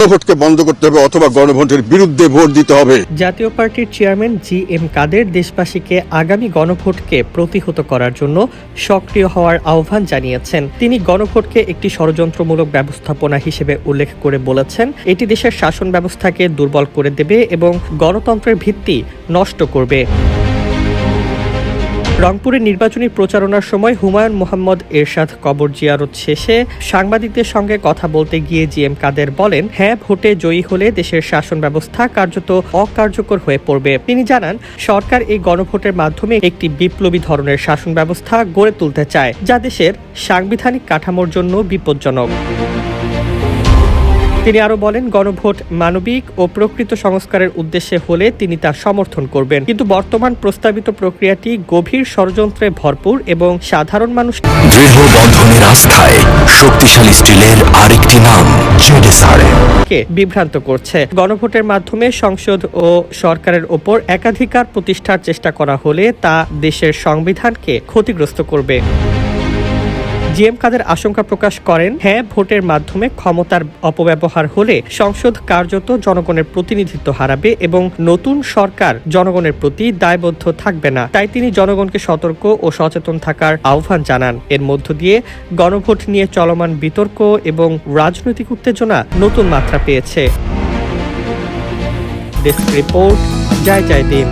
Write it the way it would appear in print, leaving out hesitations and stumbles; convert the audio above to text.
গণভোটকে বন্ধ করতে হবে অথবা গণভোটের বিরুদ্ধে ভোট দিতে হবে। জাতীয় পার্টির চেয়ারম্যান জি.এম. কাদের দেশবাসীকে আগামী গণভোটকে প্রতিহত করার জন্য সক্রিয় হওয়ার আহ্বান জানিয়েছেন। তিনি গণভোটকে একটি ষড়যন্ত্রমূলক ব্যবস্থাপনা হিসেবে উল্লেখ করে বলেছেন, এটি দেশের শাসন ব্যবস্থাকে দুর্বল করে দেবে এবং গণতন্ত্রের ভিত্তি নষ্ট করবে। রংপুরে নির্বাচনী প্রচারণার সময় হুমায়ুন মোহাম্মদ এরশাদ কবর জিয়ারত শেষে সাংবাদিকদের সঙ্গে কথা বলতে গিয়ে জি.এম. কাদের বলেন, হ্যাঁ, ভোটে জয়ী হলে দেশের শাসন ব্যবস্থা কার্যত অকার্যকর হয়ে পড়বে। তিনি জানান, সরকার এই গণভোটের মাধ্যমে একটি বিপ্লবী ধরনের শাসন ব্যবস্থা গড়ে তুলতে চায়, যা দেশের সাংবিধানিক কাঠামোর জন্য বিপজ্জনক। তিনি আরো বলেন, গণভোট মানবিক ও প্রকৃত সংস্কারের উদ্দেশ্যে হলে তিনি তা সমর্থন করবেন, কিন্তু বর্তমান প্রস্তাবিত প্রক্রিয়াটি গভীর ষড়যন্ত্রে ভরপুর এবং সাধারণ মানুষকে দৃঢ় বন্ধনের আস্থায় শক্তিশালী স্টিলের আরেকটি নাম বিভ্রান্ত করছে। গণভোটের মাধ্যমে সংসদ ও সরকারের ওপর একাধিকার প্রতিষ্ঠার চেষ্টা করা হলে তা দেশের সংবিধানকে ক্ষতিগ্রস্ত করবে। জি.এম. কাদের আশঙ্কা প্রকাশ করেন, হ্যাঁ, ভোটের মাধ্যমে ক্ষমতার অপব্যবহার হলে সংসদ কার্যত জনগণের প্রতিনিধিত্ব হারাবে এবং নতুন সরকার জনগণের প্রতি দায়বদ্ধ থাকবে না। তাই তিনি জনগণকে সতর্ক ও সচেতন থাকার আহ্বান জানান। এর মধ্য দিয়ে গণভোট নিয়ে চলমান বিতর্ক এবং রাজনৈতিক উত্তেজনা নতুন মাত্রা পেয়েছে। ডেস্ক রিপোর্ট, জয় জয় দিন।